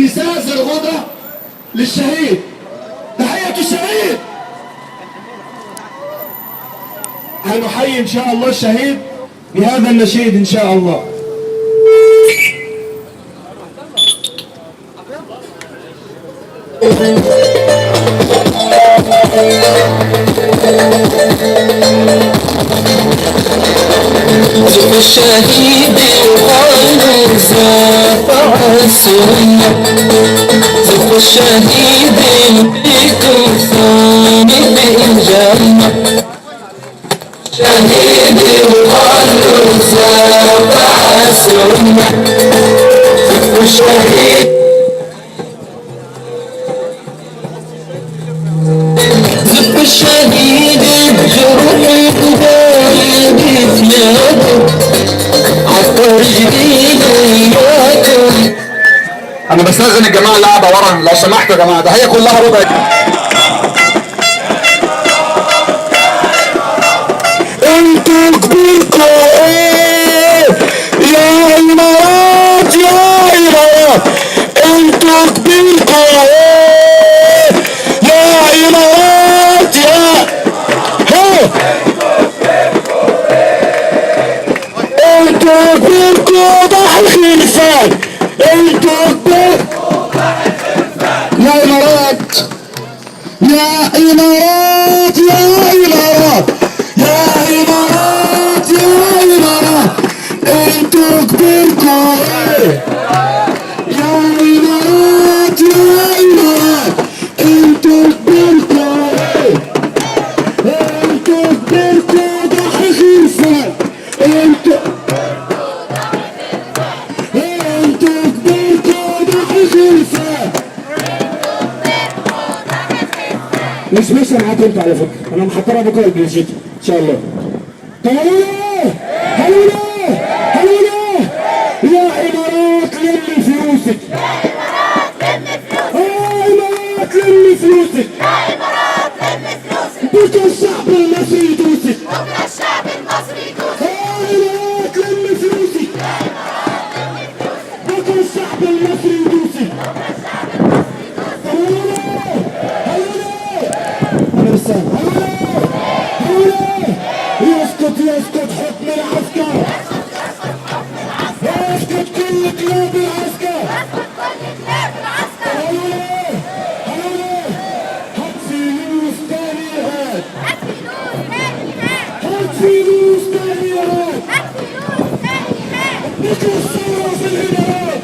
النساء زرغوطة للشهيد. تحية الشهيد. هنحيي ان شاء الله الشهيد بهذا النشيد ان شاء الله. زف الشهيد وقالوا زافع السنة، زف الشهيد بكم ثاني بالجنة، شهيد وقالوا زافع السنة، زف الشهيد زف الشهيد بجروح قلبي ثيابه عطر جديد وياكم. انا بستاذن الجماعه اللي قاعده ورا لو سمحتوا يا جماعه، ده هي كلها ربع. انتوا كبيركوا ايه يا امارات يا امارات، انتوا كبيركوا ايه يا امارات يا هو، انتوا كبيركوا ضحي خلفان، انتوا كبيركوا ضحي خلفان يا امارات يا امارات يا امارات يا امارات يا امارات، انتوا كبيركوا ايه يا امارات يا امارات، انتوا كبيركوا ايه، انتوا كبيركوا ضحي خلفان، انتوا كبيركوا ضحي خلفان. مش معاكم انتوا على فكره، انا محضرها بكره البلجيكي ان شاء الله. هلولا هلولا هلولا يا امارات لمي فلوسك، يا امارات لمي فلوسك، يا امارات لمي فلوسك، بكره الشعب المصري يدوسك، بكره الشعب المصري يدوسك، يا امارات لمي فلوسك، يا امارات لمي فلوسك، بكره الشعب المصري يدوسك، بكره الشعب المصري يدوسك. هلولا انا مش سامع. يسقط يسقط حكم العسكر، يسقط كل كلاب العسكر، هلولا هات فلوس تاني هات، هات فلوس تاني هات، بكرة الثورة في الإمارات،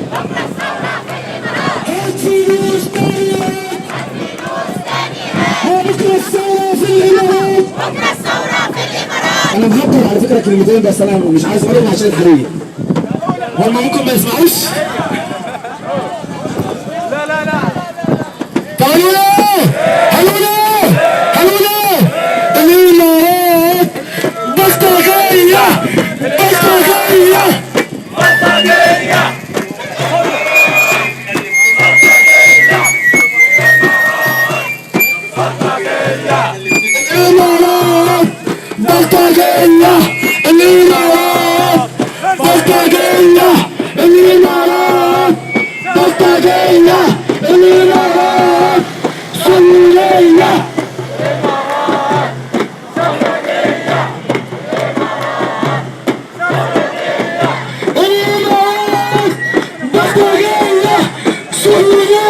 هات فلوس تاني هات، بكرة الثورة في الإمارات، بكرة الثورة في الإمارات. أنا مفكر على فكرة كلمتين بس أنا مش عايز أقولهم عشان الحرية. هم ممكن ما يسمعوش؟ لا لا لا. هلولا هلولا هلولا الإمارات بلطجية بلطجية بلطجية. الإمارات بلطجية، الإمارات بلطجية، الإمارات بلطجية، الإمارات سورية. الإمارات بلطجية سورية،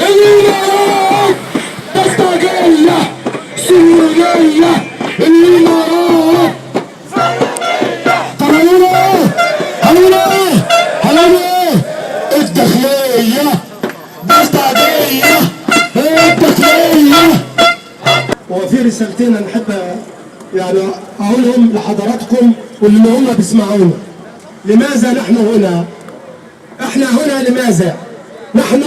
الإمارات بلطجية سورية، الإمارات هلولا الداخلية بلطجية الداخلية. وفي رسالتين أنا نحب يعني أقولهم لحضراتكم واللي هم بيسمعونا. لماذا نحن هنا؟ احنا هنا لماذا؟ نحن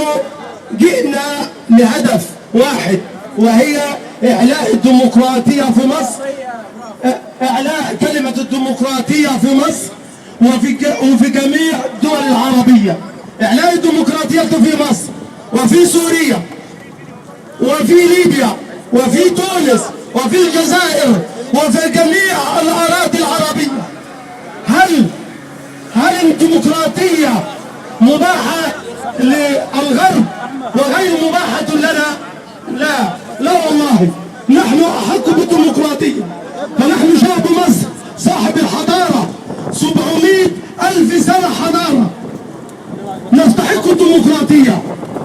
جئنا لهدف واحد وهي إعلاء الديمقراطية في مصر، إعلاء كلمة الديمقراطية في مصر وفي جميع الدول العربية، إعلاء الديمقراطية في مصر وفي سوريا وفي ليبيا وفي تونس وفي الجزائر وفي جميع الأراضي العربية. هل الديمقراطية مباحة للغرب وغير مباحة لنا. لا لا والله، نحن أحق بالديمقراطية، فنحن شعب مصر صاحب الحضارة، 700,000 سنة حضارة، نستحق الديمقراطية.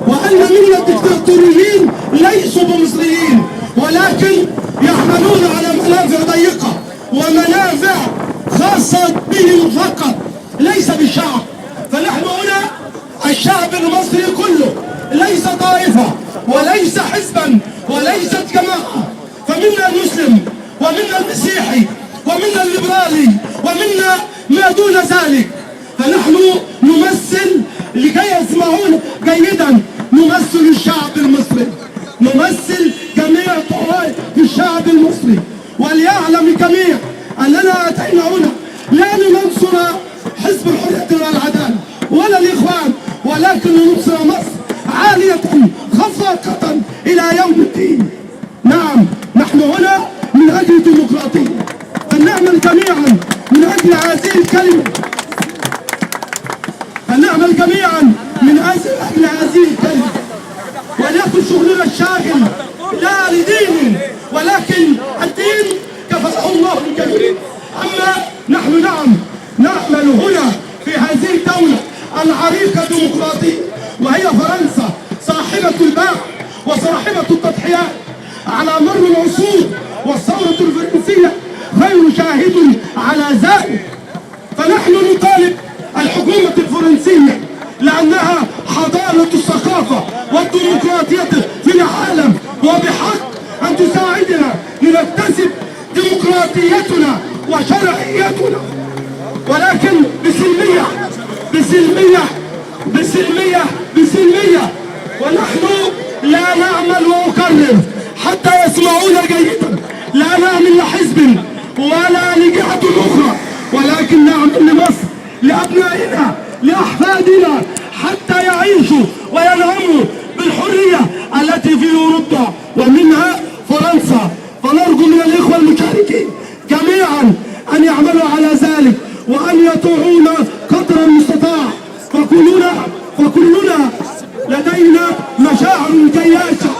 وأن منا الدكتاتوريين ليسوا بمصريين، ولكن يعملون على منافع ضيقة ومنافع خاصة بهم فقط، ليس بالشعب. فنحن هنا الشعب المصري كله، ليس طائفة وليس حزبا وليست جماعة، فمنا المسلم ومنا المسيحي ومنا الليبرالي ومنا ما دون ذلك. فنحن نمثل، لكي يسمعون جيدا، نمثل الشعب المصري، نمثل جميع طوائف الشعب المصري. وليعلم الجميع أننا أتينا هنا لا لننصر حزب الحرية والعدالة ولا الإخوان، ولكن لننصر مصر عالية خفاقة إلى يوم الدين. نعم، نحن هنا من أجل الديمقراطية، فلنعمل جميعا من أجل هذه الكلمة، فلنعمل جميعا من أجل هذه الكلمة، وليكن شغلنا الشاغل لا لدين، ولكن الدين كفاه الله الجميع. أما نحن نعم نعمل هنا في هذه الدولة العريقة الديمقراطية، وهي فرنسا صاحبة الباع وصاحبة التضحيات على مر العصور، والثورة الفرنسية غير شاهد على ذلك. فنحن نطالب الحكومة الفرنسية، لأنها حضارة الثقافة والديمقراطية في العالم، وبحق أن تساعدنا لنكتسب ديمقراطيتنا وشرعيتنا، ولكن بسلمية بسلمية بسلمية بسلمية. ونحن لا نعمل، وأكرر حتى يسمعون جيدا، لا نعمل لحزب ولا لجهة أخرى، ولكن نعمل لمصر، لأبنائنا، لأحفادنا، حتى يعيشوا وينعموا بالحرية التي في أوروبا ومنها فرنسا. فنرجو من الإخوة المشاركين جميعا أن يعملوا على ذلك، وأن يطيعونا قدر المستطاع. فكلنا لدينا مشاعر جياشة،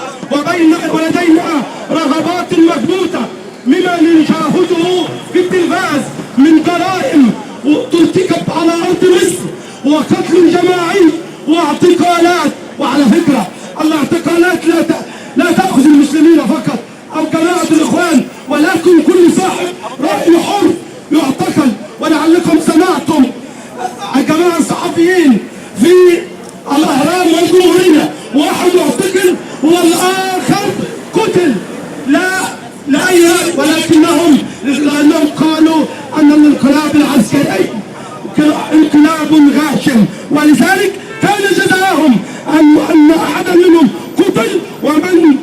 ولدينا رغبات مكبوتة مما نشاهده في التلفاز من جرائم ترتكب على أرض مصر، وقتل جماعي واعتقالات. وعلى فكرة الاعتقالات لا تأخذ المسلمين فقط أو جماعة الإخوان، ولكن كل صاحب رأي حر يعتقل. ولعلكم سمعتم الجماعة الصحفيين في الأهرام والجمهورية، واحد يعتقل والآخر قتل، لأنهم قالوا أن الانقلاب العسكري انقلاب غاشم، ولذلك كان جزاهم أن أحدا منهم قتل، ومن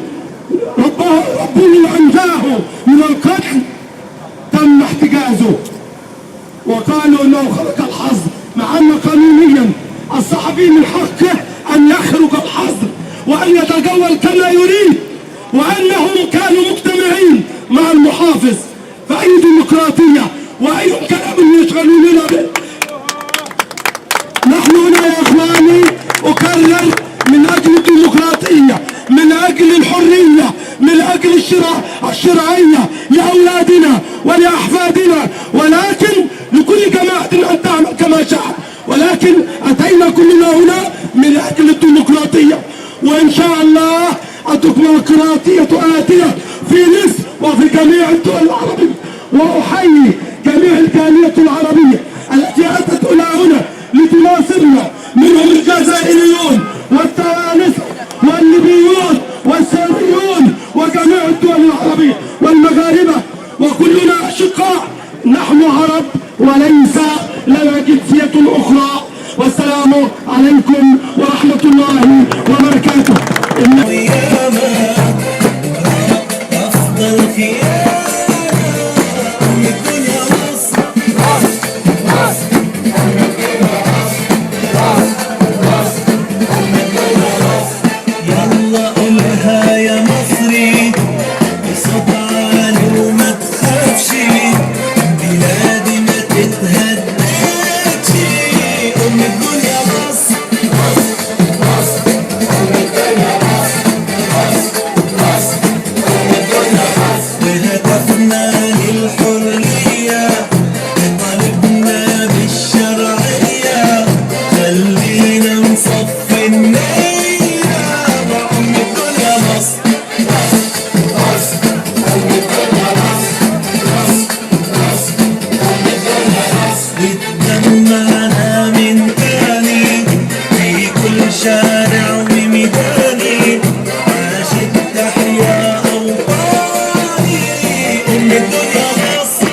ربه أنجاه من القتل تم احتجازه. وقالوا انه خرق الحظر، مع ان قانونيا الصحفي من حقه ان يخرق الحظر وان يتجول كما يريد، وانهم كانوا مجتمعين مع المحافظ. فاي ديمقراطيه واي كلام يشغلوننا به؟ نحن هنا يا اخواني، اكرر، من اجل الديمقراطيه، من اجل الحريه، من اجل الشرعيه لاولادنا ولاحفادنا، ولكن لكل جماعه ان تعمل كما شاء، ولكن اتينا كلنا هنا من اجل الديمقراطيه. وان شاء الله الديمقراطيه اتيه في مصر وفي جميع الدول العربيه. واحيي جميع الجاليه العربيه التي اتت الى هنا لتناصرنا، منهم الجزائريون والتوانسه والليبيون والسوريون وجميع الدول العربيه والمغاربه، وكلنا اشقاء، نحن عرب وليس لنا جنسيه اخرى. والسلام عليكم ورحمه الله وبركاته. أفضل خيانة الدنيا مصر، يلا قولها يا مصري بصوت عالي وما تخافش، بلادي ما تتهددش، أم الدنيا مصر. جمعنا من تاني في كل شارع وميداني، عاشت تحيا أوطاني. أم الدنيا مصر،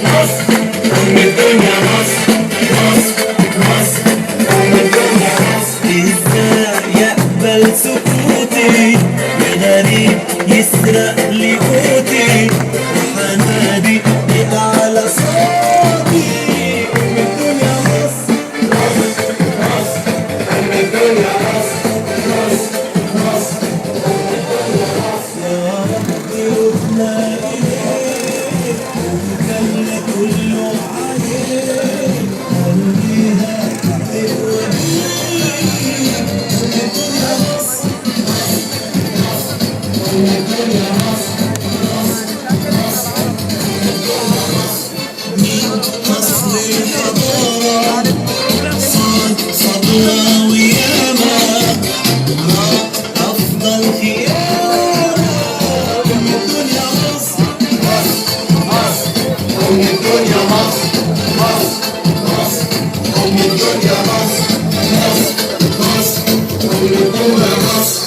مصر، أم الدنيا مصر، مصر، مصر، أم الدنيا مصر. إزاي يقبل سكوتي وغريب يسرق لي قوتي، وحنادي بأعلى صوتي. أم الدنيا مصر، مصر، مصر، أم الدنيا مصر، مصر، مصر، أم الدنيا مصر. يا رب ركنا إليك وكلنا كله عليك، خليها تقوى مصر الحضارة. صبرا وياما أفضل خيانة. أم الدنيا مصر، مصر، أم الدنيا مصر، مصر، مصر، أم الدنيا مصر، مصر، مصر، أم الدنيا مصر.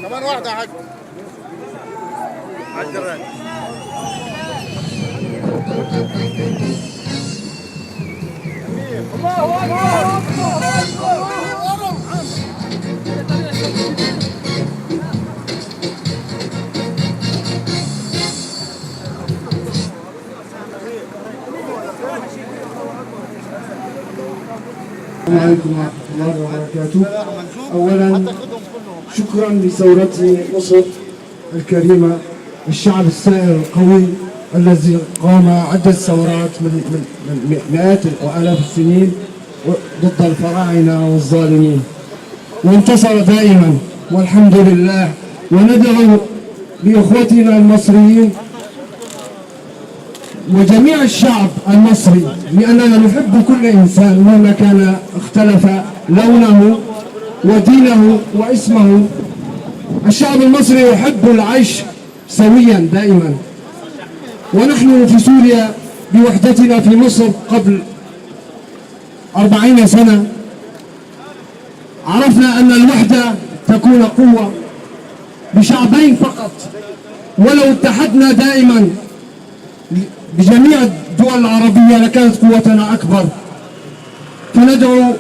كمان واحدة يا حاج. عالجران. السلام عليكم ورحمة الله وبركاته. أولا شكرا لثورة مصر الكريمة، الشعب السائر القوي الذي قام عدة ثورات من مئات وآلاف السنين ضد الفراعنة والظالمين، وانتصر دائما والحمد لله. وندعو لإخوتنا المصريين وجميع الشعب المصري، لأننا نحب كل إنسان مهما كان اختلف لونه ودينه واسمه. الشعب المصري يحب العيش سويا دائما. ونحن في سوريا بوحدتنا في مصر قبل 40 سنة عرفنا أن الوحدة تكون قوة بشعبين فقط، ولو اتحدنا دائما بجميع الدول العربية لكانت قوتنا أكبر. فندعو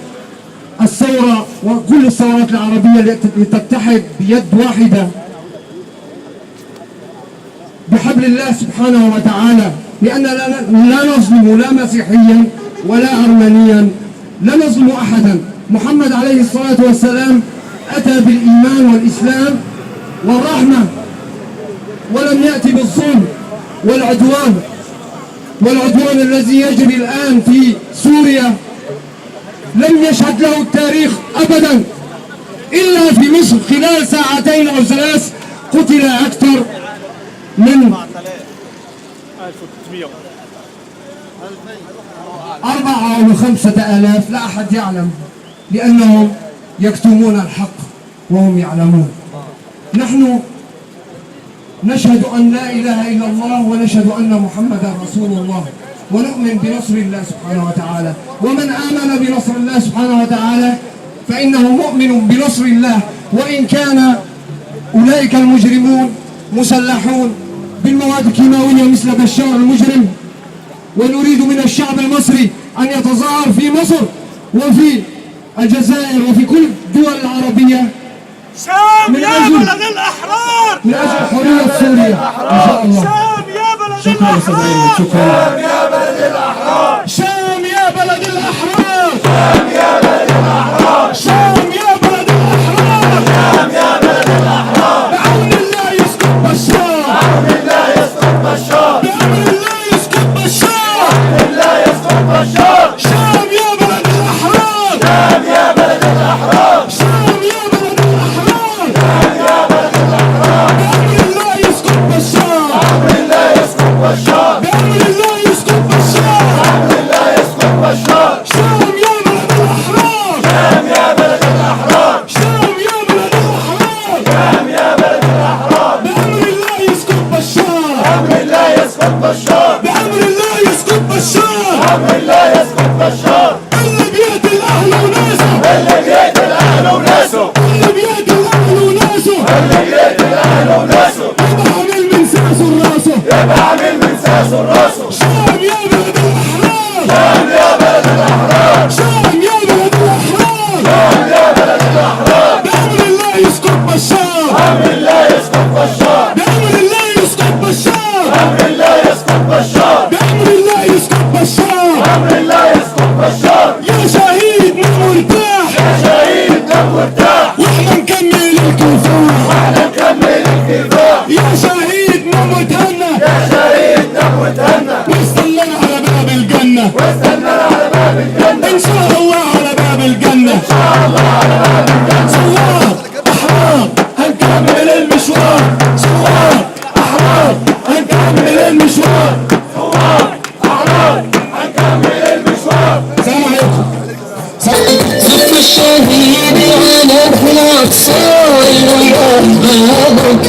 الثورة وكل الثورات العربية لتتحد بيد واحدة بحبل الله سبحانه وتعالى، لأننا لا نظلم لا مسيحيا ولا أرمنيا، لا نظلم أحدا. محمد عليه الصلاة والسلام أتى بالإيمان والإسلام والرحمة، ولم يأتي بالظلم والعدوان. والعدوان الذي يجري الآن في سوريا لم يشهد له التاريخ أبدا إلا في مصر. خلال ساعتين أو ثلاث قتل أكثر من 4 أو 5 آلاف، لا أحد يعلم، لأنهم يكتمون الحق وهم يعلمون. نحن نشهد أن لا إله إلا الله ونشهد أن محمدا رسول الله، ونؤمن بنصر الله سبحانه وتعالى. ومن آمن بنصر الله سبحانه وتعالى فإنه مؤمن بنصر الله، وإن كان أولئك المجرمون مسلحون بالمواد الكيماوية مثل بشار المجرم. ونريد من الشعب المصري أن يتظاهر في مصر وفي الجزائر وفي كل الدول العربية شام يا بلد الأحرار، من أجل حرية سوريا إن شاء الله. شام يا بلد شكرا أستاذ أيمن، شكرا. شام يا بلد الأحرار، شام يا بلد الأحرار، شام يا بلد الأحرار، شام يا بلد الأحرار، شام يا بلد الأحرار. بعون الله يسقط بشار، بأمر الله يسقط بشار، بأمر الله يسقط بشار، بأمر الله يسقط بشار. شام يا بلد الأحرار، شام يا بلد الأحرار، شام يا بلد الأحرار، شام يا بلد الأحرار. بأمر الله يسقط بشار، بأمر الله يسقط بشار، بأمر الله يسقط بشار، بأمر الله يسقط بشار. شام يا بلد الأحرار، شام يا بلد الأحرار، شام يا بلد الأحرار، شام يا بلد الأحرار. بأمر الله يسقط بشار، بأمر الله يسقط بشار، بأمر الله يسقط بشار، بأمر الله يسقط بشار. اللي بيقتل اهله وناسه، اللي بيقتل اهله وناسه، اللي بيقتل اهله وناسه، اللي بيقتل اهله وناسه، يبقى عامل من ساسه لراسه. يبقى عامل من ساسه لراسه. شام يا بلد الاحرار، شام يا بلد الاحرار، شام يا بلد الاحرار، شام يا بلد الاحرار. بأمر الله يسقط بشار، بأمر الله يسقط بشار، بأمر الله يسقط بشار، بأمر الله يسقط بشار، بأمر الله يسقط بشار. بأمر الله يسقط بشار. يا شهيد نام وارتاح، يا شهيد نام وارتاح، واحنا نكمل الكفاح. واحنا نكمل الكفاح. يا شهيد نام وتهنى، يا شهيد نام وتهنى، واستنانا على باب الجنة، واستنانا على باب الجنة. إن شاء الله على باب الجنة، إن شاء الله على باب الجنة. ثوار أحرار هنكمل المشوار، ثوار أحرار هنكمل المشوار. ثوار أحرار هنكمل المشوار. السلام عليكم. صف الشهيد على الأقصى يا أحباب،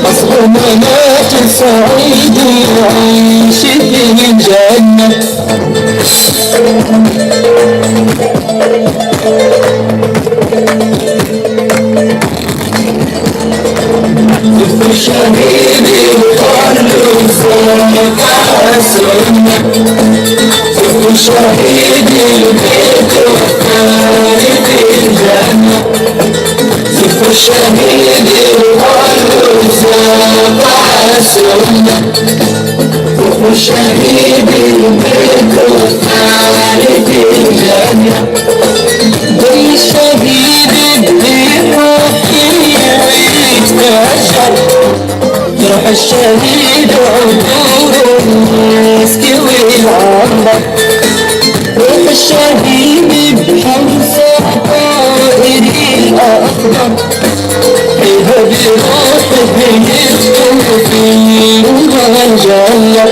أصل ممات السعيد يعيش في الجنة. صف الشهيد يقال صوت حسنة، صف الشهيد البيت والثاني في الجنة. صف الشهيد يقال صوت حسنة، صف الشهيد البيت والثاني في الجنة. كل شهيد بروحي يتبشر، جرح الشهيد عطور المسك والعنبر. روح الشهيد بحمزة طائر الأخضر، فيها بروحه يسكن في الجنة.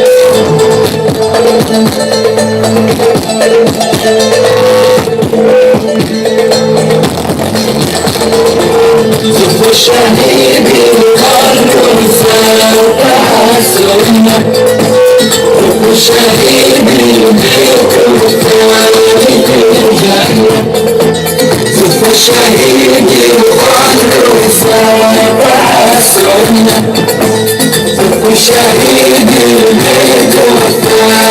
صف الشهيد القلب فوق السنة، صف الشهيد البيت والثاني في الجنة. صف الشهيد القلب فوق السنة، صف الشهيد البيت والثاني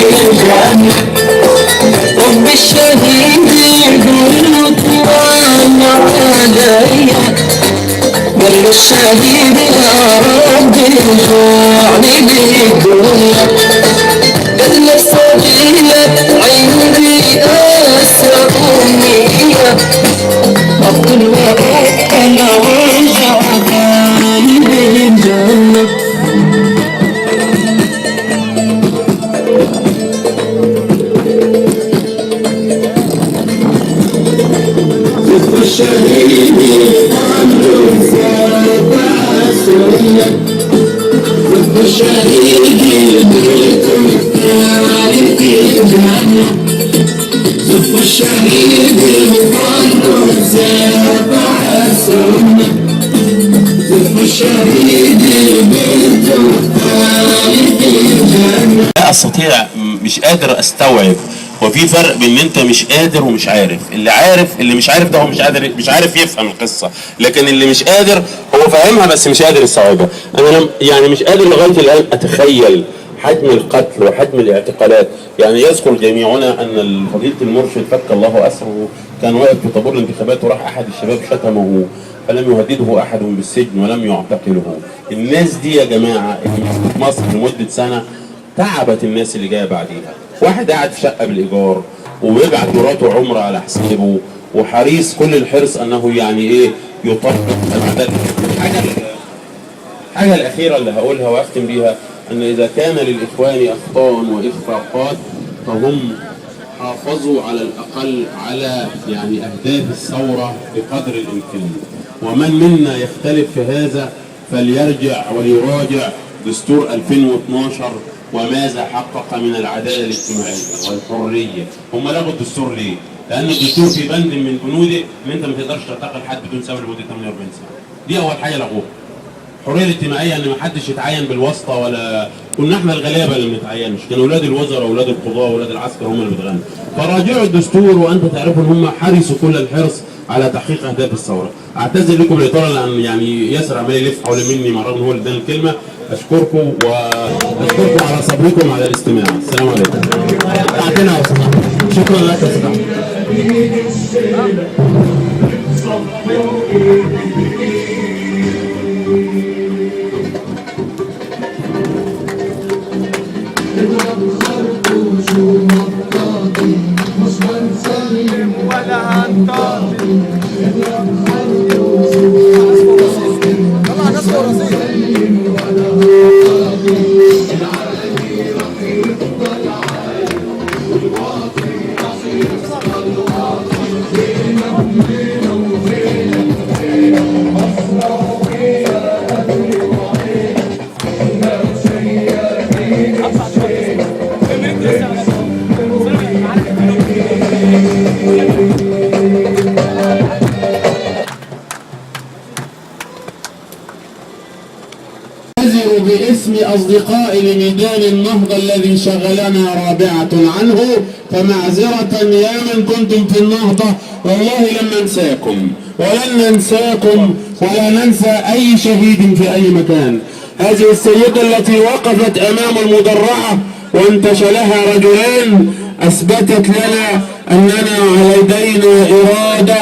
في الجنة. رب الشهيد يقول وانا عليا، قال الشهيد يا رب ارجعني بالدنيا. قال له سبيلك عندي اسرى امنيه، افضل واروح انا وارجع ثاني بالجنه. صف الشهيد عنده فوق السنة، صف الشهيد البيت والثاني في الجنة. صف الشهيد عنده فوق السنة، صف الشهيد البيت والثاني في الجنة. لا استطيع، مش قادر استوعب. وفي فرق بين ان انت مش قادر ومش عارف. اللي عارف، اللي مش عارف ده هو مش عارف يفهم القصه، لكن اللي مش قادر هو فاهمها بس مش قادر يستوعبها. انا يعني مش قادر لغايه الان اتخيل حجم القتل وحجم الاعتقالات. يعني يذكر جميعنا ان فضيله المرشد فك الله اسره كان واقف في طابور الانتخابات وراح احد الشباب شتمه فلم يهدده احد بالسجن ولم يعتقله. الناس دي يا جماعه اللي في مصر لمده سنه تعبت الناس اللي جايه بعديها. واحد قاعد في شقه بالايجار وبيبعت مراته عمره على حسابه وحريص كل الحرص انه يعني ايه يطبق العداله. الحاجه الاخيره اللي هقولها واختم بيها ان اذا كان للاخوان اخطاء واخفاقات فهم حافظوا على الاقل على يعني اهداف الثوره بقدر الامكان. ومن منا يختلف في هذا فليرجع وليراجع دستور 2012 وماذا حقق من العداله الاجتماعيه والحريه. هم لغوا الدستور ليه؟ لان الدستور في بند من بنوده ان انت ما تقدرش تعتقل حد بدون سبب لمده 48 سنه. دي اول حاجه لغوها. الحريه الاجتماعيه ان ما حدش يتعين بالواسطه كنا احنا الغلابه اللي ما بنتعينش، كانوا اولاد الوزراء واولاد القضاه واولاد العسكر هم اللي بيتغنوا. فراجعوا الدستور وانت تعرفوا ان هم حرصوا كل الحرص على تحقيق اهداف الثوره. اعتذر لكم الاطاله لان يعني ياسر عمال يلف حول مني مع الرغم هو اللي اداني الكلمه. اشكركم واشكركم على صبركم على الاستماع. السلام عليكم. ساعتنا يا استاذ احمد. شكرا لك يا استاذ احمد. ولا هنطاطي طبعا ناس وراسيه. باسم أصدقائي لميدان النهضة الذي شغلنا رابعة عنه، فمعذرة يا من كنتم في النهضة، والله لن ننساكم ولن ننساكم ولا ننسى أي شهيد في أي مكان. هذه السيدة التي وقفت أمام المدرعة وانتشلها رجلان أثبتت لنا أننا لدينا إرادة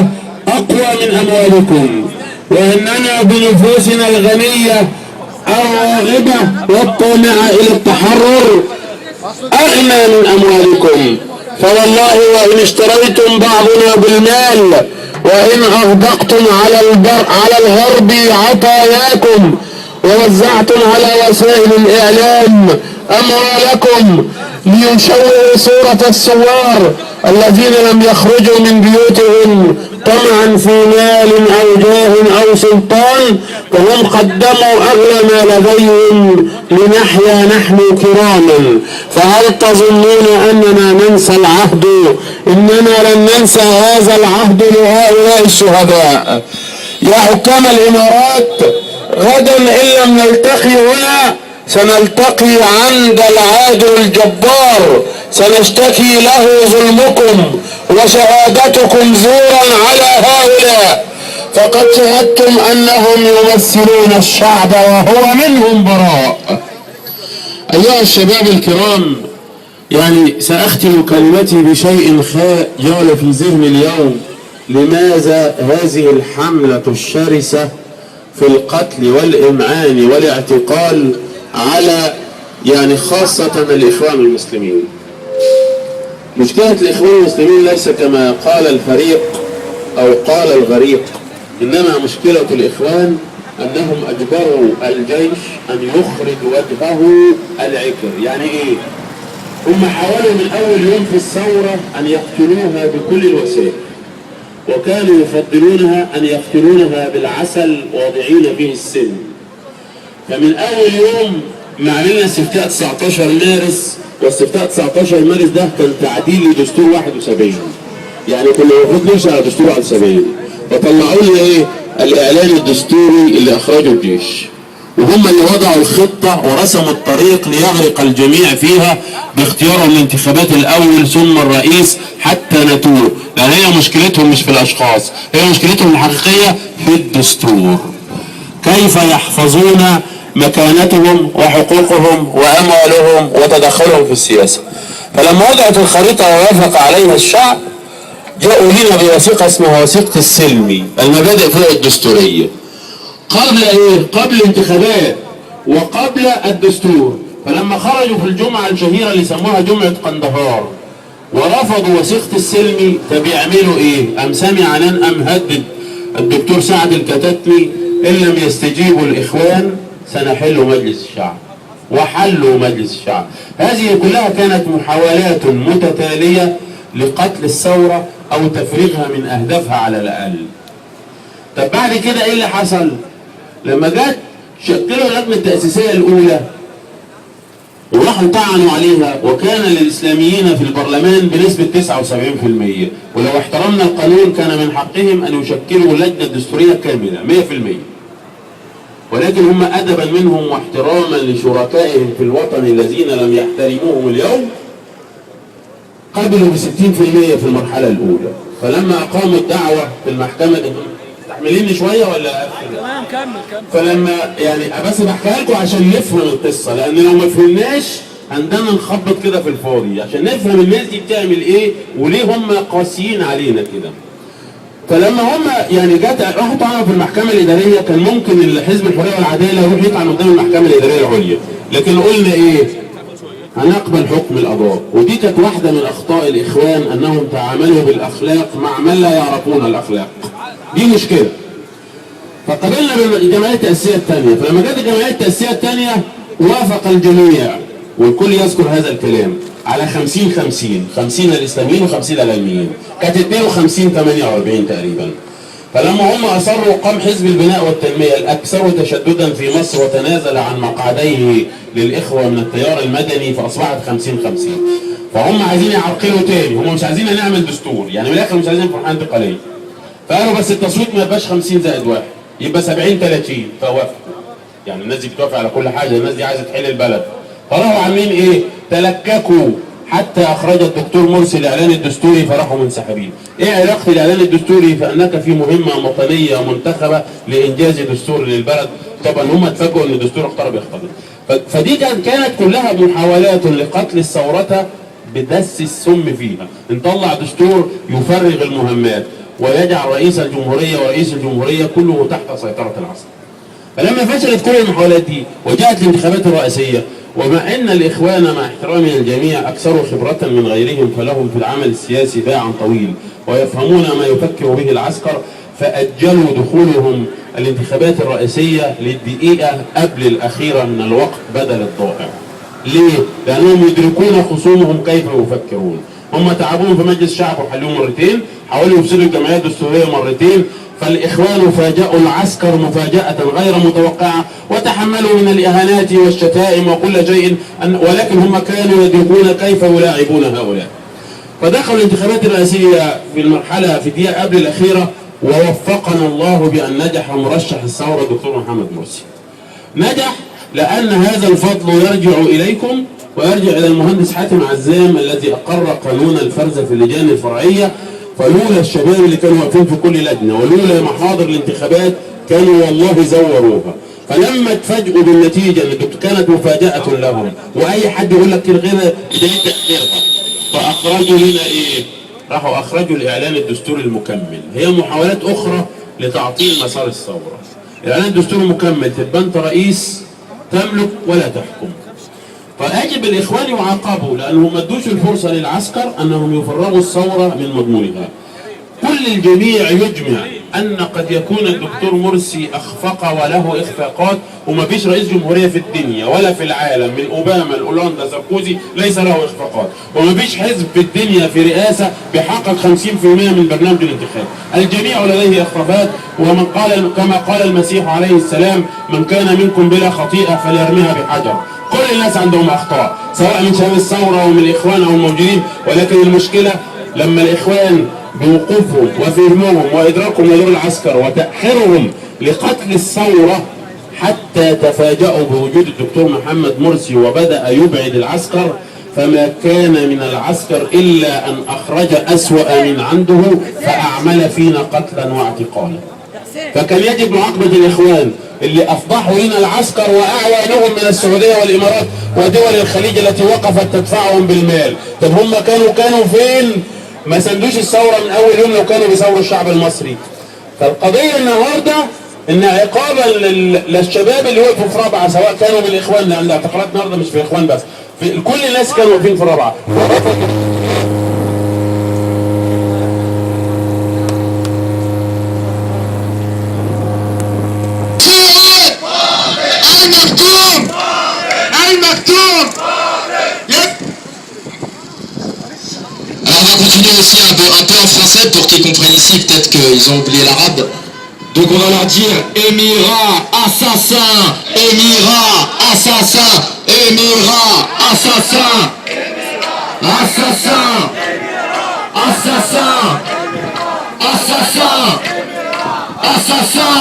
أقوى من أموالكم، وأننا بنفوسنا الغنية الراغبة والطامعة إلى التحرر أغنى من أموالكم. فوالله وإن اشتريتم بعضنا بالمال وإن أغدقتم على الغرب عطاياكم ووزعتم على وسائل الإعلام أموالكم ليشوهوا صورة الثوار الذين لم يخرجوا من بيوتهم طمعا في مال أو جاه أو سلطان، فهم قدموا أغلى ما لديهم لنحيا نحن كراما. فهل تظنون أننا ننسى العهد؟ إننا لن ننسى هذا العهد لهؤلاء الشهداء. يا حكام الإمارات، غدا إن لم نلتقي هنا سنلتقي عند العادل الجبار، سنشتكي له ظلمكم وشهادتكم زورا على هؤلاء، فقد شهدتم أنهم يمثلون الشعب وهو منهم براء. أيها الشباب الكرام، يعني سأختم كلمتي بشيء جال في ذهني اليوم. لماذا هذه الحملة الشرسة في القتل والإمعان والاعتقال على يعني خاصة الإخوان المسلمين؟ مشكلة الإخوان المسلمين ليس كما قال الفريق أو قال الغريق، إنما مشكلة الإخوان أنهم أجبروا الجيش أن يخرج وجهه العكر. يعني إيه؟ هم حاولوا من أول يوم في الثورة أن يقتلوها بكل الوسائل، وكانوا يفضلونها أن يقتلونها بالعسل واضعين فيه السم. فمن أول يوم ما عملنا استفتاء 19 مارس، واستفتاء 19 مارس ده كان تعديل لدستور 71، يعني كنا المفروض نمشي على دستور 71، فطلعوا لنا ايه؟ الاعلان الدستوري اللي اخرجه الجيش، وهم اللي وضعوا الخطه ورسموا الطريق ليغرق الجميع فيها باختيارهم الانتخابات الاول ثم الرئيس حتى نتوه، لان هي مشكلتهم مش في الاشخاص، هي مشكلتهم الحقيقيه في الدستور. كيف يحفظون مكانتهم وحقوقهم واموالهم وتدخلهم في السياسه؟ فلما وضعت الخريطه ووافق عليها الشعب، جاءوا لنا بوثيقه اسمها وثيقه السلمي، المبادئ فوق الدستوريه، قبل ايه؟ قبل الانتخابات وقبل الدستور. فلما خرجوا في الجمعه الشهيره اللي سموها جمعه قندهار ورفضوا وثيقه السلمي، فبيعملوا ايه؟ ام سمع ام هدد الدكتور سعد الكتاتني ان لم يستجيبوا الاخوان سنحل مجلس الشعب، وحلوا مجلس الشعب. هذه كلها كانت محاولات متتاليه لقتل الثوره او تفريغها من اهدافها على الاقل. طب بعد كده ايه اللي حصل؟ لما جت شكلوا اللجنه التاسيسيه الاولى وراحوا طعنوا عليها، وكان للاسلاميين في البرلمان بنسبه 79%، ولو احترمنا القانون كان من حقهم ان يشكلوا لجنه دستوريه كامله 100%. ولكن هم أدبا منهم واحتراما لشركائهم في الوطن الذين لم يحترموهم اليوم قبلوا ب60% في المرحلة الأولى. فلما أقاموا الدعوة في المحكمة، تحمليني شوية ولا تمام كمل. فلما يعني بس بحكيها لكم عشان نفهم القصة، لأن لو ما فهمناش عندنا نخبط كده في الفاضي، عشان نفهم الناس دي بتعمل إيه وليه هم قاسيين علينا كده. فلما هم يعني راحوا طعنوا في المحكمة الإدارية، كان ممكن الحزب الحرية والعدالة يروح يطعن قدام المحكمة الإدارية العليا، لكن قلنا إيه؟ هنقبل حكم القضاء. ودي كانت واحدة من أخطاء الإخوان، أنهم تعاملوا بالأخلاق مع من لا يعرفون الأخلاق. دي مشكلة. فقبلنا بالجمعية التأسيسية الثانية، فلما جت الجمعية التأسيسية الثانية وافق الجميع والكل يذكر هذا الكلام على 50-50، 50 الإسلاميين و50 العلميين، كانت 52-48 تقريبا. فلما هم أصروا قام حزب البناء والتنمية الأكثر تشددا في مصر وتنازل عن مقعديه للإخوة من التيار المدني، فأصبحت 50-50. فهم عايزين يعرقلوا تاني، هم مش عايزين نعمل دستور، يعني من الآخر مش عايزين فرحان انتقالية. فقالوا بس التصويت ما يبقاش 50+1، يبقى 70-30، فوافقوا. يعني الناس دي بتوافق على كل حاجة، الناس دي عايزة تحل البلد. فراحوا عاملين إيه؟ تلككوا حتى أخرج الدكتور مرسي الإعلان الدستوري فراحوا منسحبين. إيه علاقة الإعلان الدستوري؟ فأنك في مهمة وطنية منتخبة لإنجاز دستور للبلد. طبعا هم اتفاجئوا إن الدستور اقترب يختلط. فدي كانت كلها محاولات لقتل الثورة بدس السم فيها. نطلع دستور يفرغ المهمات ويجعل رئيس الجمهورية ورئيس الجمهورية كله تحت سيطرة العسكر. فلما فشلت كل المحاولات دي وجاءت الانتخابات الرئاسية، ومع ان الاخوان مع احترامي للجميع اكثر خبرة من غيرهم، فلهم في العمل السياسي باع طويل ويفهمون ما يفكر به العسكر، فاجلوا دخولهم الانتخابات الرئاسية للدقيقة قبل الاخيرة من الوقت بدل الضائع. ليه؟ لانهم يدركون خصومهم كيف يفكرون. هم تعبون في مجلس الشعب وحلوه مرتين، حاولوا يفسدوا الجمعية الدستورية مرتين، فالإخوان فاجأوا العسكر مفاجأة غير متوقعة وتحملوا من الإهانات والشتائم وكل شيء، ولكن هم كانوا يدركون كيف يلاعبون هؤلاء. فدخلوا الانتخابات الرئاسية في المرحلة في الدقيقة قبل الأخيرة، ووفقنا الله بأن نجح مرشح الثورة الدكتور محمد مرسي. نجح لأن هذا الفضل يرجع إليكم ويرجع إلى المهندس حاتم عزام الذي أقر قانون الفرز في اللجان الفرعية. فلولا الشباب اللي كانوا واقفين في كل لجنة ولولا محاضر الانتخابات كانوا والله زوروها. فلما اتفاجئوا بالنتيجة ان كانت مفاجأة لهم، واي حد يقول لك الغنى بداية تأخيرها، فاخرجوا لنا ايه؟ راحوا اخرجوا الاعلان الدستوري المكمل. هي محاولات اخرى لتعطيل مسار الثورة. الاعلان الدستوري المكمل تبقى انت رئيس تملك ولا تحكم. فيجب الاخوان يعاقبوا لانهم ما ادوش الفرصه للعسكر انهم يفرغوا الثوره من مضمونها. كل الجميع يجمع ان قد يكون الدكتور مرسي اخفق وله اخفاقات، وما فيش رئيس جمهوريه في الدنيا ولا في العالم من اوباما لاولندا ساركوزي ليس له اخفاقات، وما فيش حزب في الدنيا في رئاسه بيحقق 50% من برنامج الانتخاب. الجميع لديه اخفاقات، ومن قال كما قال المسيح عليه السلام: من كان منكم بلا خطيئه فليرميها بحجر. كل الناس عندهم اخطاء سواء من شباب الثوره او من الاخوان او الموجودين، ولكن المشكله لما الاخوان بوقوفهم وفهمهم وادراكهم لدور العسكر وتاخيرهم لقتل الثوره حتى تفاجأوا بوجود الدكتور محمد مرسي وبدأ يبعد العسكر، فما كان من العسكر الا ان اخرج اسوأ من عنده فاعمل فينا قتلا واعتقالا. فكان يجب معاقبه الاخوان اللي افضحوا لنا العسكر واعوانهم من السعوديه والامارات ودول الخليج التي وقفت تدفعهم بالمال. طب هم كانوا فين؟ ما سندوش الثوره من اول يوم لو كانوا بيثوروا الشعب المصري. فالقضيه النهارده ان عقابا للشباب اللي وقفوا في رابعه، سواء كانوا من الاخوان، لان الاعتقالات النهارده مش في الاخوان بس، في كل الناس كانوا واقفين في رابعه. Alors on va continuer aussi un peu en français pour qu'ils comprennent ici, peut-être qu'ils ont oublié l'arabe. Donc on va leur dire Émirat, assassin, Émirat, assassin, Émirat, assassin, assassin, assassin, assassin, assassin,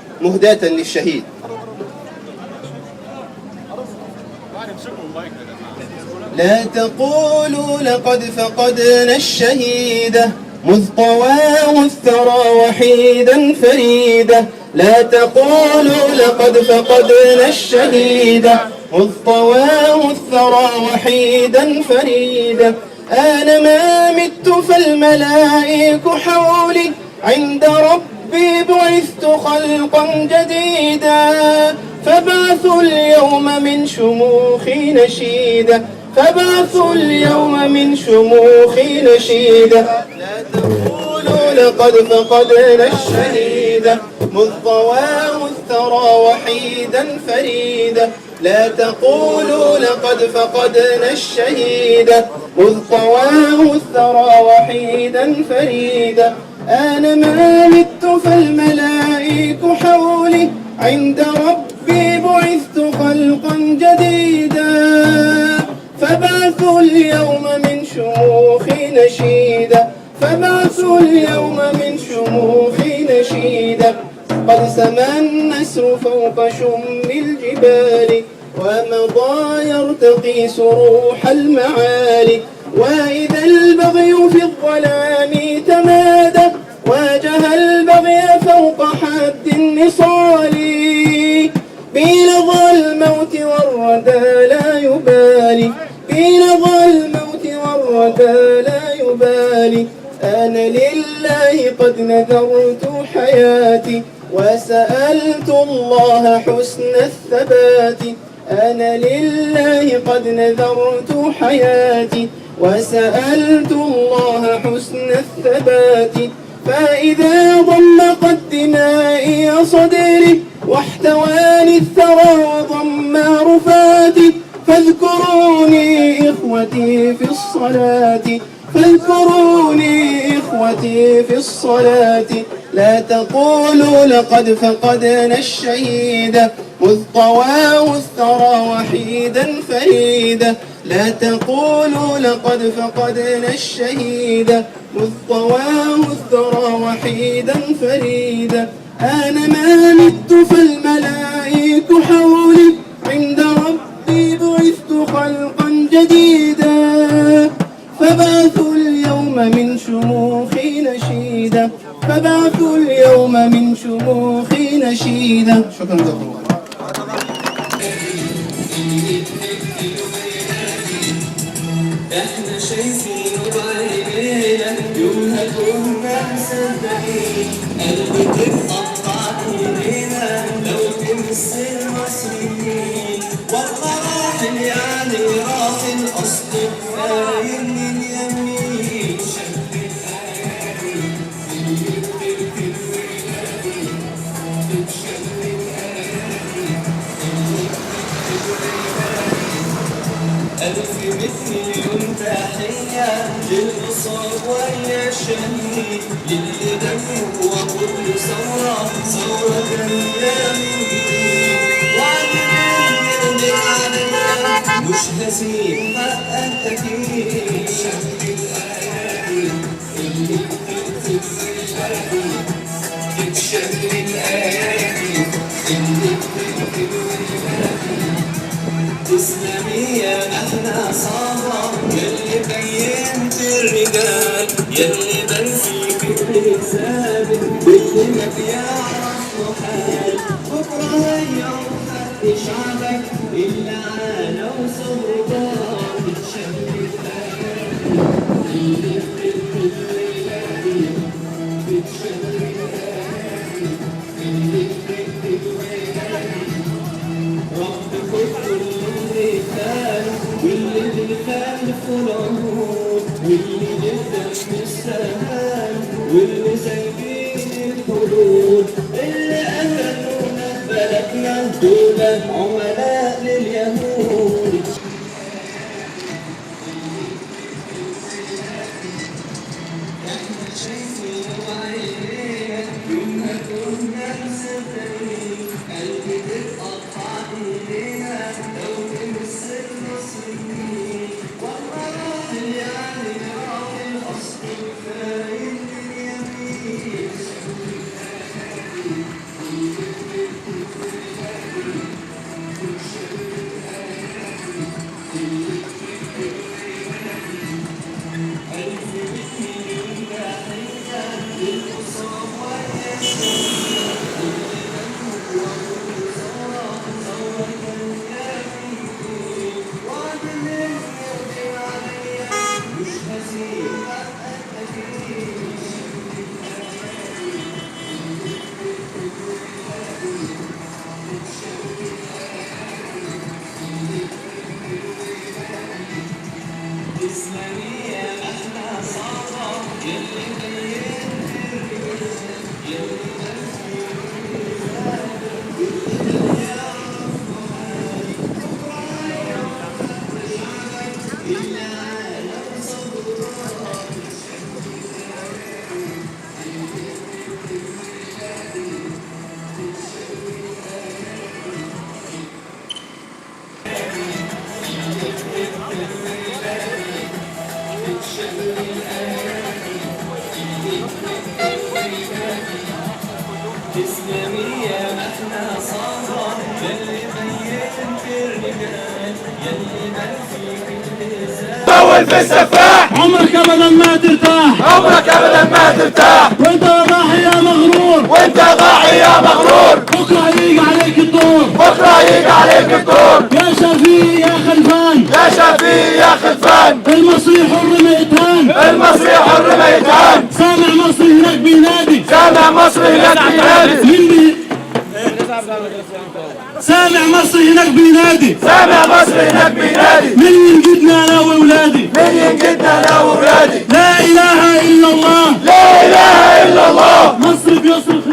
مهداة للشهيد. لا تقولوا لقد فقدنا الشهيد مذ طواه الثرى وحيدا فريدا. لا تقولوا لقد فقدنا الشهيد مذ طواه الثرى وحيدا فريدا. أنا ما مت فالملائك حولي عند ربي بعثت خلقا جديدا. فبعثوا اليوم من شموخي نشيدا. فبعثوا اليوم من شموخي نشيدا. لا تقولوا لقد فقدنا الشهيد مذ طواه الثرى وحيدا فريدا. لا تقولوا لقد فقدنا الشهيد مذ طواه الثرى وحيدا فريدا. أنا ما مت فالملائك حولي عند ربي بعثت خلقا جديدا. فبعثوا اليوم من شموخي نشيدا. فبعثوا اليوم من شموخي نشيدا. قد سما النسر فوق شم الجبال ومضى يرتقي سروح المعالي. وإذا البغي في الظلام تمادى واجه البغي فوق حد النصال. بلظى الموت والردى لا يبالي. بلظى الموت والردى لا يبالي. أنا لله قد نذرت حياتي وسألت الله حسن الثبات. أنا لله قد نذرت حياتي وسألت الله حسن الثبات. فإذا ضمقت دمائي صدري واحتواني الثرى وضم رفاتي. فاذكروني إخوتي في الصلاة. فاذكروني إخوتي في الصلاة. لا تقولوا لقد فقدنا الشهيد مذ طواه الثرى وحيدا فريدا. لا تقولوا لقد فقدنا الشهيد مذ طواه الثرى وحيدا فريدا. أنا ما مت فالملائك حولي عند ربي بعثت خلقا جديدا. فبعثوا اليوم من شموخي نشيدا. فبعثوا اليوم من شموخي نشيدا. شكرا لكم. احنا شايفين وعينينا يومها كنا مصدقين. قلبي تتقطع ايدينا لو تمس المصريين. والله راحل يعني راحل اصل كفايه من اليمين. ألف مليون تحية للمصاب ويا الشهيد. للي دمه وكل ثورة جاية من جديد. وعد من علينا مش هسيب حقك أكيد. تتشد الآيات تسلمي يا أحلى صبر يلي بينت الرجال. يلي بان فيك الثابت واللي ما بيعرف محال. بكرة هيوم شعبك إلا على وسلطان. بتشبك رب كل اللي كان واللي بيخالف العهود. واللي يفهم السهام واللي سايبين الحدود. اللي قتلونا في بلدنا دول عملاء لليهود. احنا شايفين وعينينا يومها كنا مصدقين. قلبي تتقطع ايدينا لو تمس المصريين. والله راحل يعني راحل اصل كفايه من اليمين. شغل الأيادي تسلمي يا محلى صهر يلي خيمت الرجال يلي بل في كل زمان طول في السفاح عمرك ابدا ما ترتاح عمرك ابدا ما ترتاح وانت ضاحي يا مغرور وانت ضاحي يا مغرور بكره يجي عليك الدور بكره يجي عليك الدور يا شفيق يا خلفان يا شفيق يا خلفان المصري حر ما يتهان المصري حر ما يتهان سامع مصري هناك بينادي سامع مصري هناك بينادي سامع مصري هناك بينادي سامع مصري هناك بينادي من ينجدنا انا واولادي من ينجدنا انا واولادي لا اله الا الله لا اله الا الله مصر بيصرخ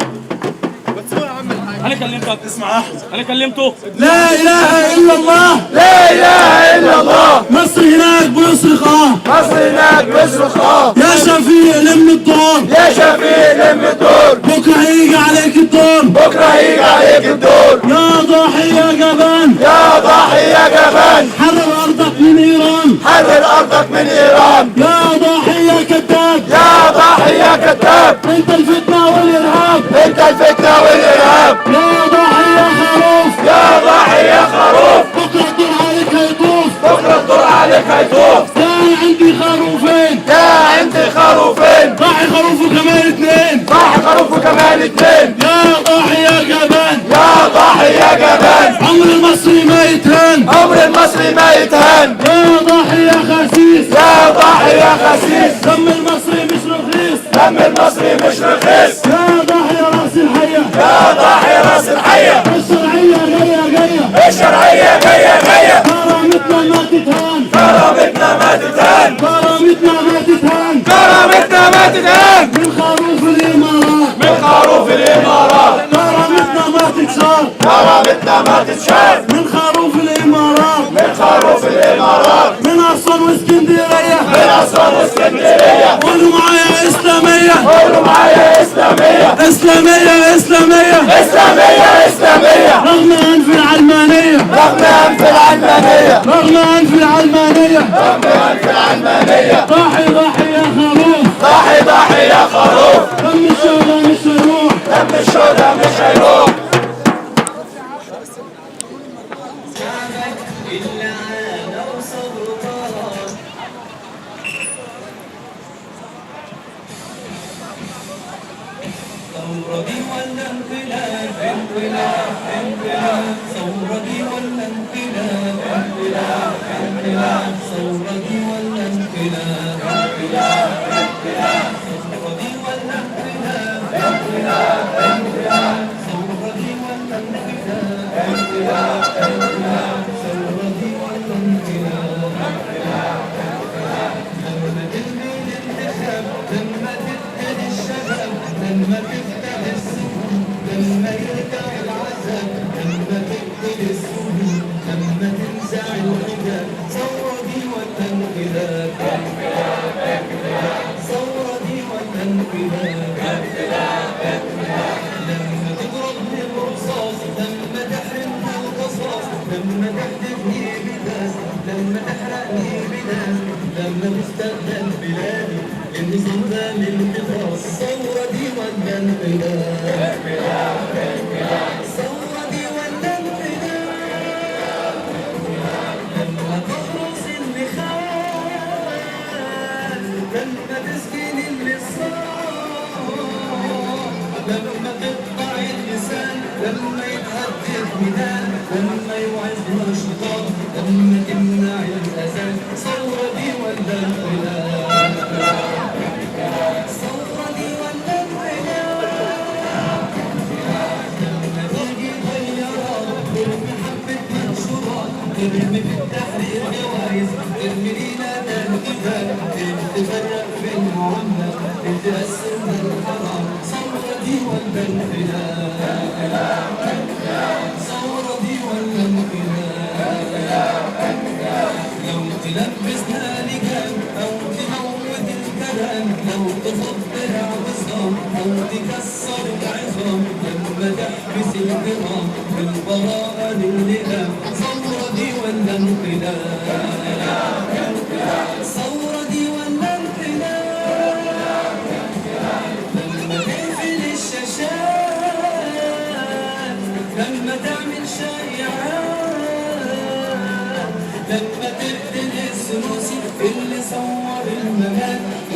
انا كلمتك اسمع احمد انا كلمته لا اله الا الله لا اله الا الله مصر هناك بيصرخ مصر هناك بيصرخ يا شفيق لم الدور يا شفيق لم الدور بكره هيجي عليك الدور بكره هيجي عليك الدور يا ضاحي يا جبان يا ضاحي يا جبان حرر ارضك من ايران حرر ارضك من ايران يا ضاحي يا كذاب يا ضاحي يا كذاب انت الفتنه والارهاب انت الفتنه والارهاب يا ضاحي يا خروف يا ضاحي يا خروف بكره الدور عليك هيطوف بكره الدور عليك هيطوف يا عندي خروفين يا عندي خروفين ضاحي خروف وكمان اتنين ضاحي خروف وكمان اتنين يا ضاحي يا جبان يا ضاحي يا جبان عمر المصري ما يتهان عمر المصري ما يتهان يا ضاحي يا خسيس يا ضاحي يا خسيس دم المصري مش رخيص دم المصري مش رخيص يا ضاحي يا راس الحية يا ضاحي راس الحية الشرعية جاية الشرعية جاية جاية كرامتنا ما تتهان كرامتنا ما تتهان كرامتنا ما تتهان كرامتنا ما تتهان من خروف الإمارات من خروف الإمارات كرامتنا ما تتشار كرامتنا ما تتشال من خروف الإمارات من خروف الإمارات من أسوان واسكندرية من أسوان واسكندرية قولوا معايا إسلامية قولوا معايا إسلامية إسلامية إسلامية إسلامية إسلامية رغم أنف العلمانية رغم أنف العلمانية رغم أنف العلمانية رغم أنف العلمانية ضاحي ضاحي يا خروف ضاحي ضاحي يا خروف دم الشهداء مش هيروح دم الشهداء مش هيروح اللعنة وصبرها ثورة دي ولا انقلاب انقلاب انقلاب ثورة دي ولا انقلاب انقلاب انقلاب ثورة دي ولا انقلاب انقلاب انقلاب ثورة دي ولا انقلاب انقلاب انقلاب ثورة دي ولا انقلاب انقلاب انقلاب ثورة دي ولا انقلاب انقلاب انقلاب لما تنهي الانتخاب لما تبتدي الشباب لما تفتح السجون لما يرجع العذاب لما تقتل السجون لما تنزع الحجاب ثورة دي ولا انقلاب انقلاب انقلاب ثورة دي ولا انقلاب انقلاب انقلاب لما تضربني برصاص لما تحرمني القصاص لما تحدفني بداس لما تحرقني بداس لما تستقبل بلادي النظام ده للانتقاص ثورة دي ولا انقلاب انقلاب انقلاب ثورة دي ولا انقلاب لما تخلص النخاع لما تسكن اللسان لما تقطع اللسان لما يتهدد الميدان لما يوعظنا الشيطان لما تمنع الأذان ثورة دي ولا انقلاب ثورة دي ولا انقلاب لما تيجي طيارات ترمي حبة منشورات ترمي في التحرير جوايز ترمي لينا تهديدات تفرق في المعاملة تقسم الحرام ثورة دي ولا انقلاب ثورة دي ولا انقلاب لو تلبسنا لجام أو تموت الكلام لو تفضل عظام أو تكسر العظام لما تحبس الكرام بالبراءة للإمام ثورة دي ولا انقلاب ثورة دي ولا